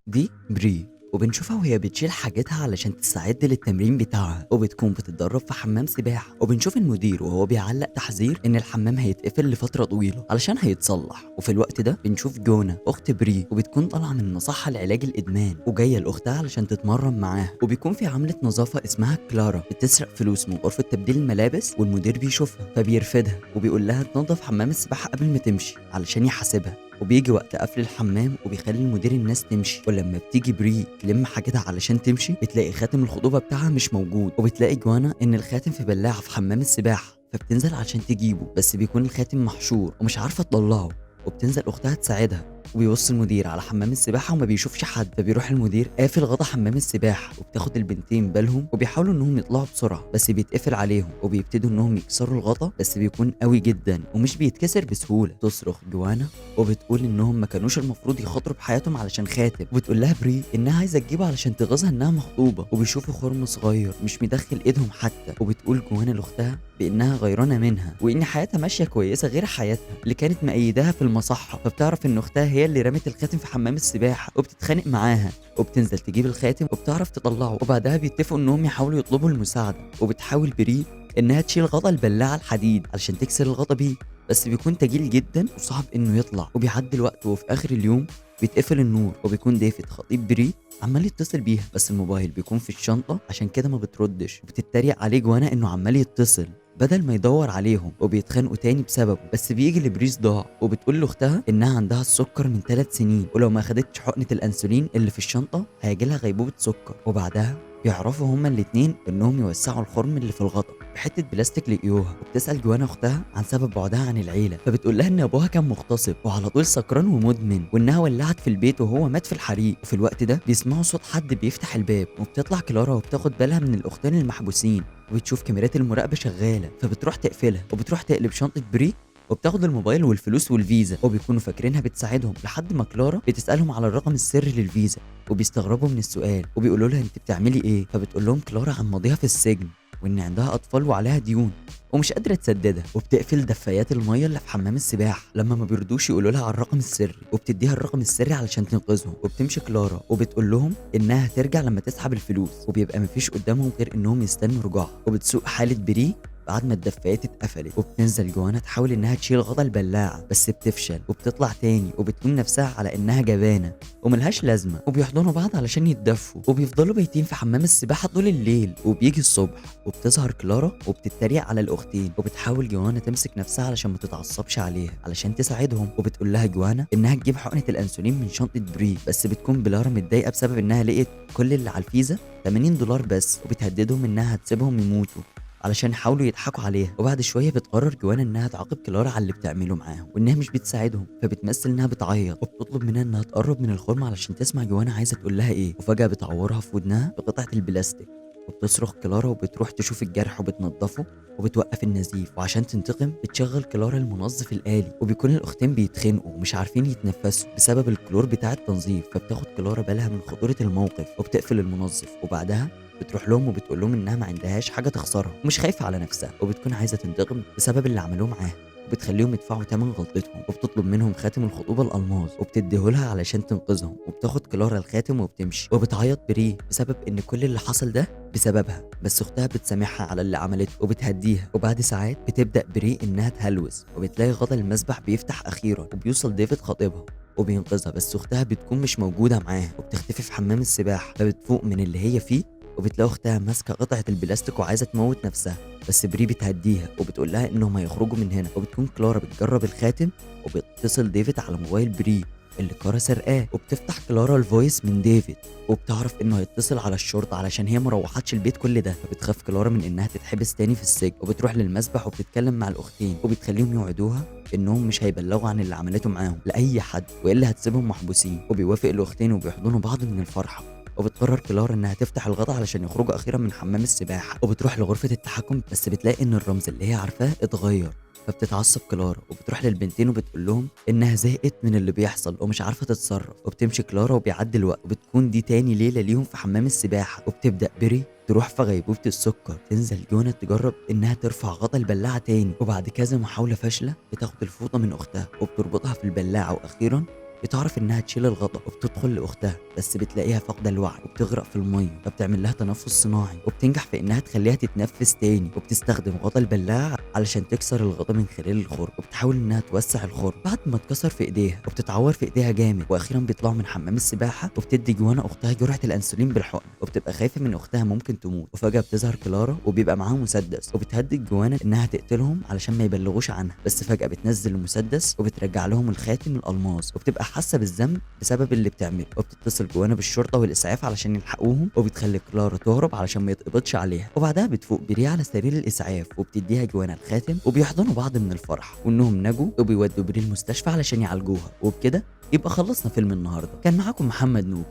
دي بري، وبنشوفها وهي بتشيل حاجتها علشان تستعد للتمرين بتاعها، وبتكون بتتدرب في حمام سباحة. وبنشوف المدير وهو بيعلق تحذير ان الحمام هيتقفل لفترة طويلة علشان هيتصلح. وفي الوقت ده بنشوف جونا اخت بري، وبتكون طالعة من مصحة لعلاج الادمان وجاية لاختها علشان تتمرن معاها. وبيكون في عاملة نظافة اسمها كلارا بتسرق فلوس من غرفة تبديل الملابس، والمدير بيشوفها فبيرفدها وبيقول لها تنظف حمام السباحة قبل ما تمشي علشان يحاسبها. وبيجي وقت قفل الحمام وبيخلي المدير الناس تمشي، ولما بتيجي بري تلم حاجتها علشان تمشي بتلاقي خاتم الخطوبة بتاعها مش موجود. وبتلاقي جوانا ان الخاتم في بلاعة في حمام السباحة، فبتنزل علشان تجيبه بس بيكون الخاتم محشور ومش عارفة تطلعه. وبتنزل اختها تساعدها، وبيبص المدير على حمام السباحة وما بيشوفش حد، فبيروح المدير قافل غطا حمام السباحة. وبتاخد البنتين بالهم وبيحاولوا انهم يطلعوا بسرعة بس بيتقفل عليهم، وبيبتدوا انهم يكسروا الغطا بس بيكون قوي جدا ومش بيتكسر بسهولة. تصرخ جوانا وبتقول انهم ما كانوش المفروض يخاطروا بحياتهم علشان خاتم، وبتقول لها بري انها عايزة تجيبه علشان تغيظها انها مخطوبة. وبيشوفوا خرم صغير مش مدخل ايدهم حتى، وبتقول جوانا لاختها بانها غيرانة منها وان حياتها ماشية كويسة غير حياتها اللي كانت مأيداها في المصحة. فبتعرف ان اختها هي اللي رمت الخاتم في حمام السباحة وبتتخانق معاها، وبتنزل تجيب الخاتم وبتعرف تطلعه. وبعدها بيتفقوا انهم يحاولوا يطلبوا المساعدة، وبتحاول بري انها تشيل غطا البلاعة الحديد علشان تكسر الغطا بيه، بس بيكون تقيل جدا وصعب انه يطلع. وبيعدي الوقت وفي اخر اليوم بيتقفل النور، وبيكون ديفيد خطيب بري عمال يتصل بيها بس الموبايل بيكون في الشنطة عشان كده ما بتردش. وبتتريق عليه جوانا انه عمال يتصل بدل ما يدور عليهم، وبيتخانقوا تاني بسببه. بس بيجي لبريس ضاع، وبتقول لاختها انها عندها السكر من 3 سنين ولو ما خدتش حقنة الانسولين اللي في الشنطة هيجيلها غيبوبة سكر. وبعدها بيعرفوا هما الاتنين انهم يوسعوا الخرم اللي في الغطا بحته بلاستيك لقيوها. وبتسال جوانا اختها عن سبب بعدها عن العيله، فبتقول لها ان ابوها كان مغتصب وعلى طول سكران ومدمن، وانها ولعت في البيت وهو مات في الحريق. وفي الوقت ده بيسمعوا صوت حد بيفتح الباب، وبتطلع كلارا وبتاخد بالها من الاختين المحبوسين، وبتشوف كاميرات المراقبه شغاله فبتروح تقفلها وبتروح تقلب شنطه بري وبتاخد الموبايل والفلوس والفيزا. وبيكونوا فاكرينها بتساعدهم لحد ما كلارا بتسالهم على الرقم السري للفيزا، وبيستغربوا من السؤال وبيقولوا لها انت بتعملي ايه. فبتقول لهم كلارا عن ماضيها في السجن وان عندها اطفال وعليها ديون ومش قادره تسددها. وبتقفل دفايات الميه اللي في حمام السباحه لما ما بيرضوش يقولوا لها على الرقم السري، وبتديها الرقم السري علشان تنقذهم. وبتمشي كلارا وبتقول لهم انها هترجع لما تسحب الفلوس، وبيبقى مفيش قدامهم غير انهم يستنوا رجوعها. وبتسوق حاله بري بعد ما الدفايات اتقفلت، وبتنزل جوانا تحاول انها تشيل غطا البلاعه بس بتفشل، وبتطلع تاني وبتلوم نفسها على انها جبانه وملهاش لازمه. وبيحضنوا بعض علشان يتدفوا، وبيفضلوا بايتين في حمام السباحه طول الليل. وبيجي الصبح وبتظهر كلارا وبتتريق على الاختين، وبتحاول جوانا تمسك نفسها علشان ما تتعصبش عليها علشان تساعدهم. وبتقول لها جوانا انها تجيب حقنه الانسولين من شنطه بري، بس بتكون بلارا متضايقه بسبب انها لقيت كل اللي على الفيزا $80 بس، وبتهددهم انها هتسيبهم يموتوا علشان يحاولوا يضحكوا عليها. وبعد شويه بتقرر جوانا انها تعاقب كلارا على اللي بتعمله معاهم وانها مش بتساعدهم، فبتمثل انها بتعيط وبتطلب منها انها تقرب من الخرم علشان تسمع جوانا عايزه تقول لها ايه. وفجاه بتعورها في ودنها بقطعه البلاستيك، وبتصرخ كلارا وبتروح تشوف الجرح وبتنضفه وبتوقف النزيف. وعشان تنتقم بتشغل كلارا المنظف الآلي، وبيكون الأختين بيتخنقوا ومش عارفين يتنفسوا بسبب الكلور بتاع التنظيف. فبتاخد كلارا بالها من خطورة الموقف وبتقفل المنظف، وبعدها بتروح لهم وبتقول لهم انها ما عندهاش حاجه تخسرها ومش خايفه على نفسها، وبتكون عايزه تنتقم بسبب اللي عملوه معاها، وبتخليهم يدفعوا ثمن غلطتهم. وبتطلب منهم خاتم الخطوبه الالماظ وبتديهولها علشان تنقذهم. وبتاخد كلارا الخاتم وبتمشي، وبتعيط بري بسبب ان كل اللي حصل ده بسببها، بس اختها بتسامحها على اللي عملته وبتهديها. وبعد ساعات بتبدا بري انها تهلوس، وبتلاقي غطا المسبح بيفتح اخيرا وبيوصل ديفيد خطيبها وبينقذها، بس اختها بتكون مش موجوده معاها وبتختفي في حمام السباحه. فبتفوق من اللي هي فيه وبتلاقي اختها ماسكه قطعه البلاستيك وعايزه تموت نفسها، بس بري بتهديها وبتقول لها انهم هيخرجوا من هنا. وبتكون كلارا بتجرب الخاتم وبيتصل ديفيد على موبايل بري اللي كارا سرقاه، وبتفتح كلارا الفويس من ديفيد وبتعرف انه هيتصل على الشرطه علشان هي مروحتش البيت كل ده. فبتخاف كلارا من انها تتحبس تاني في السجن، وبتروح للمسبح وبتتكلم مع الاختين وبتخليهم يوعدوها انهم مش هيبلغوا عن اللي عملته معاهم لاي حد والا هتسيبهم محبوسين. وبيوافق الاختين وبيحضنوا بعض من الفرحه. وبتقرر كلارا انها تفتح الغطا علشان يخرجوا اخيرا من حمام السباحه، وبتروح لغرفه التحكم بس بتلاقي ان الرمز اللي هي عارفاه اتغير. فبتتعصب كلارا وبتروح للبنتين وبتقول لهم انها زهقت من اللي بيحصل ومش عارفه تتصرف. وبتمشي كلارا وبيعدي الوقت، وبتكون دي تاني ليله ليهم في حمام السباحه. وبتبدا بري تروح في غيبوبه السكر. تنزل جونا تجرب انها ترفع غطا البلاعه تاني، وبعد كذا محاوله فاشله بتاخد الفوطه من اختها وبتربطها في البلاعه، واخيرا بتعرف انها تشيل الغطا وبتدخل لاختها، بس بتلاقيها فاقده الوعي وبتغرق في الميه، فبتعمل لها تنفس صناعي وبتنجح في انها تخليها تتنفس تاني، وبتستخدم غطا البلاعه علشان تكسر الغطا من خلال الخرم، وبتحاول انها توسع الخرم بعد ما اتكسر في ايديها، وبتتعور في ايديها جامد. واخيرا بيطلعوا من حمام السباحه وبتدي جوانا اختها جرعه الانسولين بالحقن، وبتبقى خايفه من اختها ممكن تموت. وفجاه بتظهر كلارا وبيبقى معاها مسدس، وبتهدد جوانا انها تقتلهم علشان ما يبلغوش عنها، بس فجاه بتنزل المسدس وبترجع لهم الخاتم الالماس، وبتبقى حاسه بالذنب بسبب اللي بتعمله، وبتتصل جوانا بالشرطه والاسعاف علشان يلحقوهم، وبتخلي كلارا تهرب علشان ما يتقبضش عليها. وبعدها بتفوق بري على سرير الاسعاف وبتديها جوانا الخاتم، وبيحضنوا بعض من الفرح وانهم نجوا، وبيودوا بري المستشفى علشان يعالجوها. وبكده يبقى خلصنا فيلم النهارده. كان معاكم محمد نور،